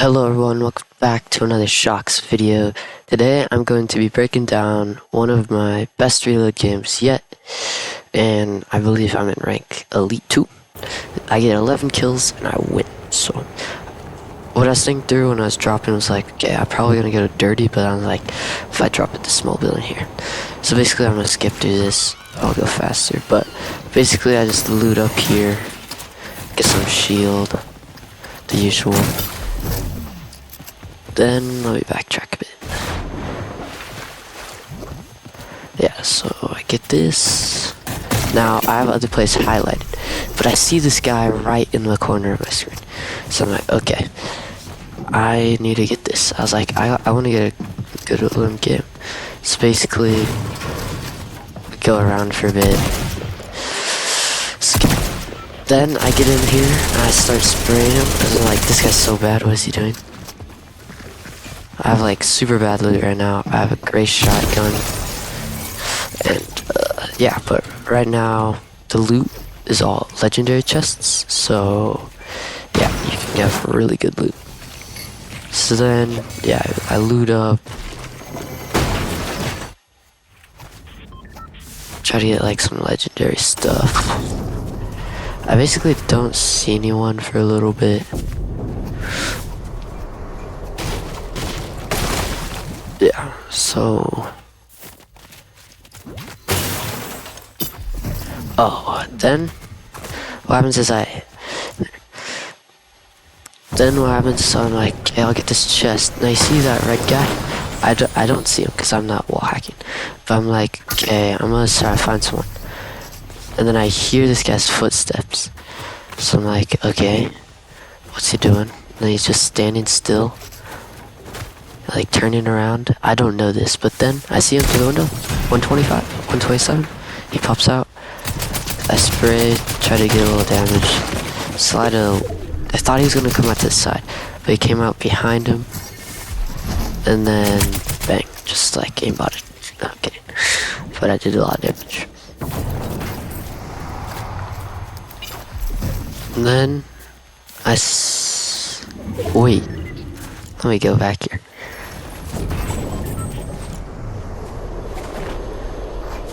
Hello everyone, welcome back to another Shocks video. Today I'm going to be breaking down one of my best reload games yet, and I believe I'm in rank Elite 2. I get 11 kills and I win. So what I was thinking through when I was dropping was like, okay, I'm probably gonna go to dirty, but I'm like, if I drop at the small building here. So basically I'm gonna skip through this, I'll go faster, but basically I just loot up here, get some shield, the usual. Then let me backtrack a bit. Yeah, so I get this. Now I have other places highlighted, but I see this guy right in the corner of my screen. So I'm like, okay, I need to get this. I was like, I want to get a good little game. So basically, go around for a bit. Then I get in here and I start spraying him because I'm like, this guy's so bad. What is he doing? I have like super bad loot right now. I have a gray shotgun, and yeah, but right now the loot is all legendary chests, so yeah, you can get really good loot. So then, yeah, I loot up, try to get like some legendary stuff. I basically don't see anyone for a little bit. Yeah, so then what happens is I'm like, okay, I'll get this chest, and I see that red guy. I don't see him because I'm not wall hacking, but I'm like, okay, I'm gonna try to find someone, and then I hear this guy's footsteps, so I'm like, okay, what's he doing? And then he's just standing still, like turning around. I don't know this, but then I see him through the window. 125, 127. He pops out. I spray, try to get a little damage. I thought he was gonna come out this side, but he came out behind him. And then bang, just like aimbotted. No, I'm kidding. But I did a lot of damage. And then wait. Let me go back here.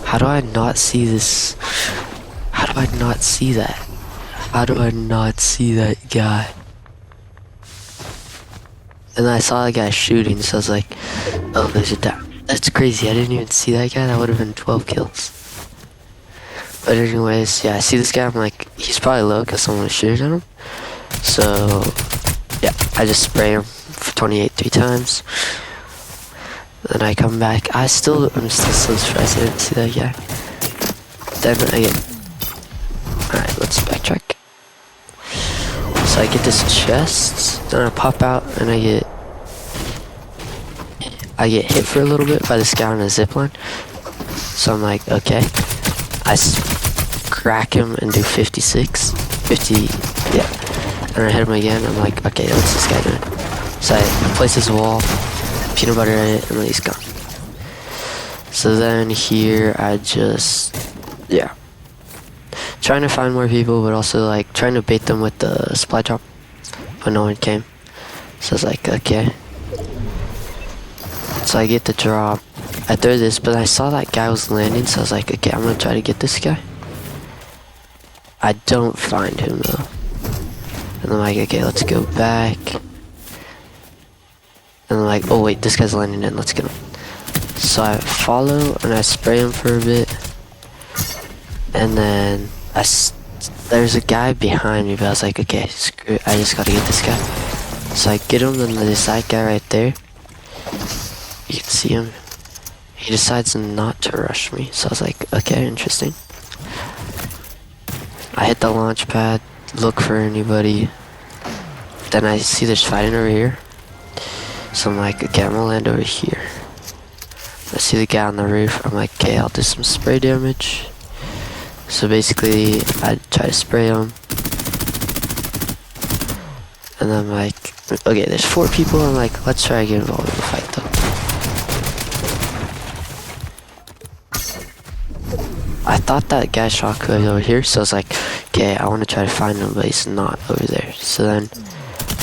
How do I not see this? How do I not see that? How do I not see that guy? And then I saw the guy shooting, so I was like, oh, there's a down. That's crazy, I didn't even see that guy. That would have been 12 kills. But anyways, yeah, I see this guy, I'm like, he's probably low because someone was shooting at him. So, yeah, I just spray him for 28 3 times. Then I come back. I'm still so surprised I didn't see that guy. Then I get... Alright, let's backtrack. So I get this chest, then I pop out and I get hit for a little bit by this guy on a zipline. So I'm like, okay. I crack him and do 56. 50, yeah. And I hit him again. I'm like, okay, what's this guy doing? So I place his wall, peanut butter in it, and then he's gone. So then here I just, yeah, trying to find more people, but also like trying to bait them with the supply drop, but no one came. So I was like, okay. So I get the drop, I throw this, but I saw that guy was landing, so I was like, okay, I'm gonna try to get this guy. I don't find him though. And I'm like, okay, let's go back. And I'm like, oh wait, this guy's landing in, let's get him. So I follow and I spray him for a bit. And then there's a guy behind me, but I was like, okay, screw it, I just gotta get this guy. So I get him, and there's that guy right there. You can see him. He decides not to rush me, so I was like, okay, interesting. I hit the launch pad, look for anybody. Then I see there's fighting over here. So I'm like, okay, I'm gonna land over here. I see the guy on the roof. I'm like, okay, I'll do some spray damage. So basically, I try to spray him. And I'm like, okay, there's 4 people. I'm like, let's try to get involved in the fight though. I thought that guy shot was over here, so I was like, okay, I want to try to find him, but he's not over there. So then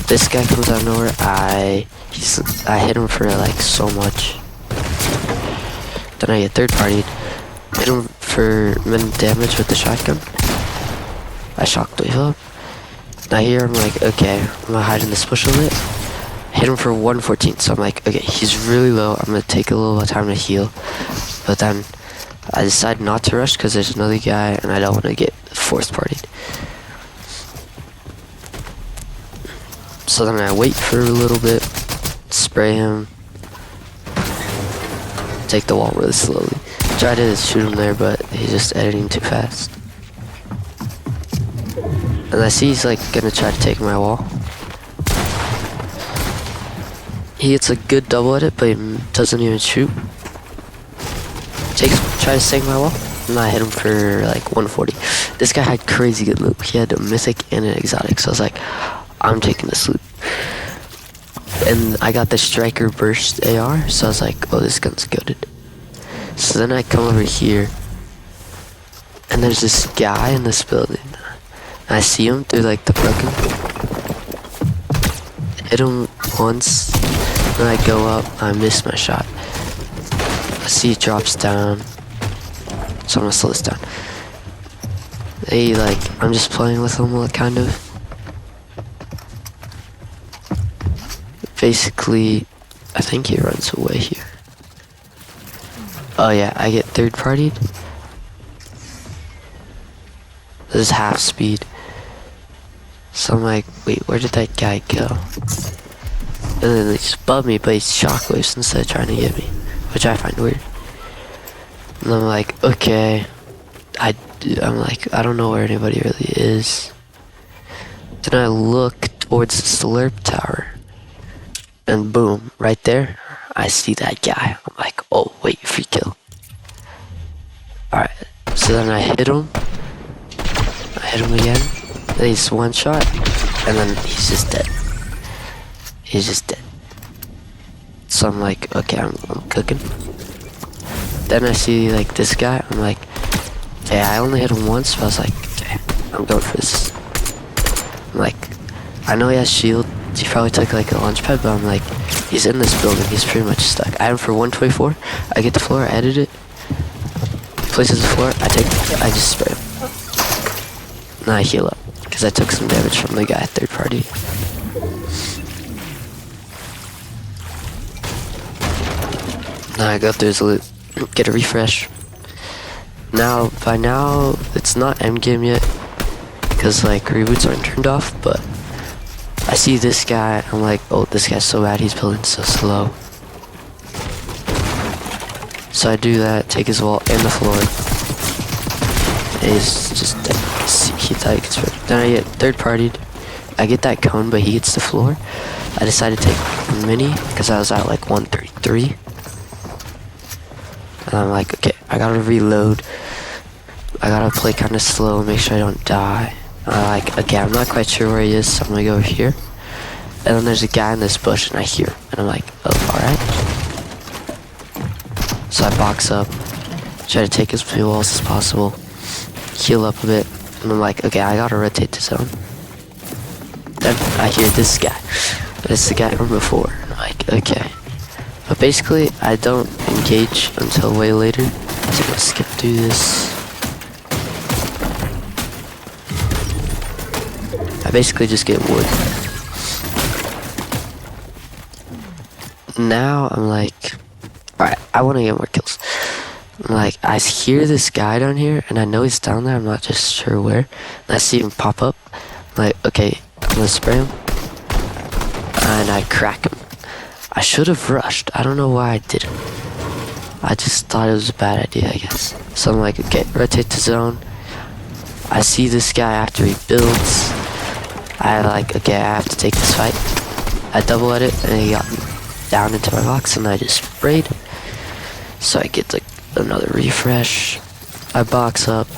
This guy comes out of nowhere. I hit him for like so much. Then I get third partied. Hit him for minimum damage with the shotgun. I shockwave up. Now here I'm like, okay, I'm gonna hide in this bush a bit. Hit him for 114. So I'm like, okay, he's really low. I'm gonna take a little time to heal. But then I decide not to rush because there's another guy and I don't want to get forced partied. So then I wait for a little bit, spray him, take the wall really slowly. Try to shoot him there, but he's just editing too fast. And I see he's like gonna try to take my wall. He gets a good double at it, but he doesn't even shoot. Tries to take my wall, and I hit him for like 140. This guy had crazy good loot. He had a mythic and an exotic, so I was like, I'm taking this loot. And I got the striker burst AR, so I was like, oh, this gun's goated. So then I come over here, and there's this guy in this building. I see him through like the broken. Hit him once, then I go up, I miss my shot. I see he drops down, so I'm gonna slow this down. I'm just playing with him kind of. Basically, I think he runs away here. Oh yeah, I get third partied. This is half speed. So I'm like, wait, where did that guy go? And then he's above me, but he's shockwaves instead of trying to get me, which I find weird. And I'm like, okay. I'm like, I don't know where anybody really is. Then I look towards the slurp tower. And boom, right there, I see that guy. I'm like, oh, wait, free kill. Alright, so then I hit him. I hit him again. Then he's one shot. And then he's just dead. He's just dead. So I'm like, okay, I'm cooking. Then I see like this guy. I'm like, yeah, I only hit him once, but I was like, okay, I'm going for this. I'm like, I know he has shield. He probably took like a launch pad, but I'm like, he's in this building. He's pretty much stuck. I had him for 124. I get the floor, I edit it. He places the floor. I just spray him. Now I heal up because I took some damage from the guy third party. Now I go through his loot, get a refresh. Now, by now, it's not endgame yet because like reboots aren't turned off, but I see this guy, I'm like, oh, this guy's so bad, he's building so slow. So I do that, take his wall and the floor. And he's just dead. He thought he could spread. Then I get third partied. I get that cone, but he hits the floor. I decided to take a mini, because I was at like 133. And I'm like, okay, I gotta reload. I gotta play kind of slow, make sure I don't die. Like, okay, I'm not quite sure where he is, so I'm gonna go over here. And then there's a guy in this bush, and I hear him. And I'm like, oh, alright. So I box up, try to take as many walls as possible, heal up a bit, and I'm like, okay, I gotta rotate the zone. Then I hear this guy. It's the guy from before. And I'm like, okay. But basically, I don't engage until way later. So I'm gonna skip through this. I basically just get wood. Now I'm like, alright, I want to get more kills. I'm like, I hear this guy down here, and I know he's down there, I'm not just sure where. And I see him pop up. I'm like, okay, I'm gonna spray him. And I crack him. I should have rushed. I don't know why I didn't. I just thought it was a bad idea, I guess. So I'm like, okay, rotate the zone. I see this guy after he builds. I like, okay, I have to take this fight. I double at it, and he got down into my box, and I just sprayed. So I get like another refresh. I box up.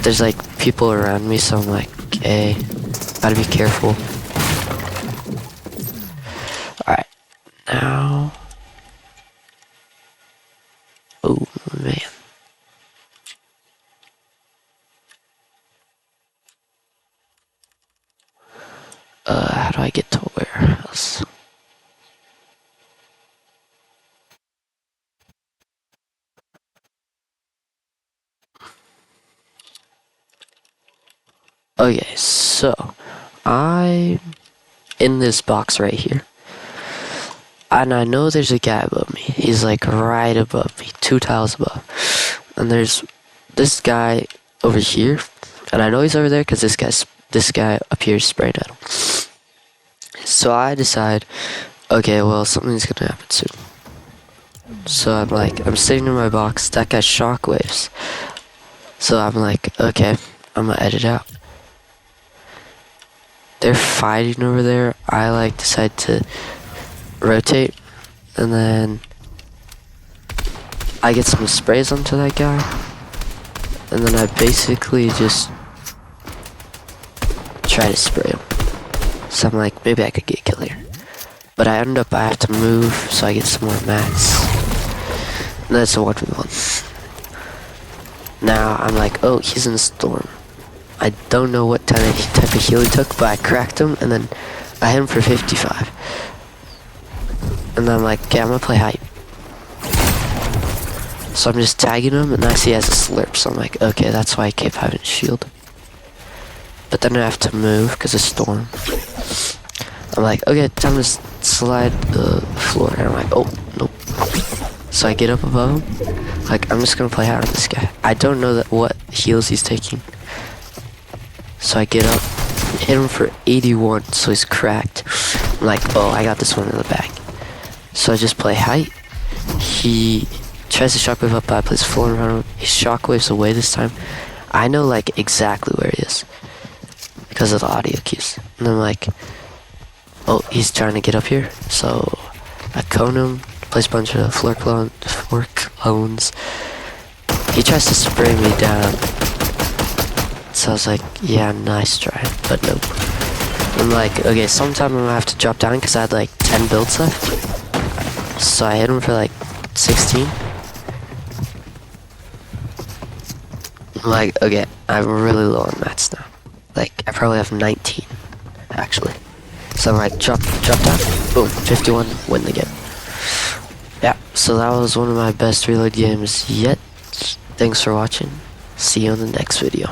There's like people around me, so I'm like, okay, gotta be careful. Alright, now. Oh man. How do I get to warehouse? Okay, so I'm in this box right here. And I know there's a guy above me. He's like right above me, 2 tiles above. And there's this guy over here. And I know he's over there because this guy up here is spraying at him. So I decide, okay, well, something's gonna happen soon. So I'm sitting in my box. That guy shockwaves. So I'm like, okay, I'm gonna edit out. They're fighting over there. I decide to rotate, and then I get some sprays onto that guy, and then I basically just try to spray him. So I'm like, maybe I could get a kill here. But I have to move, so I get some more mats. And that's a 1v1. Now I'm like, oh, he's in the storm. I don't know what type of heal he took, but I cracked him, and then I hit him for 55. And then I'm like, okay, I'm gonna play hype. So I'm just tagging him, and I see he has a slurp, so I'm like, okay, that's why I keep having a shield. But then I have to move, because of storm. I'm like, okay, time to slide the floor, and I'm like, oh, nope. So I get up above him, like, I'm just gonna play hard on this guy. I don't know what heals he's taking. So I get up, hit him for 81, so he's cracked. I'm like, oh, I got this one in the bag. So I just play height. He tries to shockwave up, but I place full around him. He shockwaves away this time. I know like exactly where he is because of the audio cues. And I'm like, oh, he's trying to get up here. So I cone him, place a bunch of floor clones. He tries to spray me down. So I was like, yeah, nice try, but nope. I'm like, okay, sometime I'm gonna have to drop down because I had like 10 builds left. So I hit him for like 16. I'm like, okay, I'm really low on mats now. Like, I probably have 19, actually. So I'm like, drop down, boom, 51, win the game. Yeah, so that was one of my best reload games yet. Thanks for watching. See you in the next video.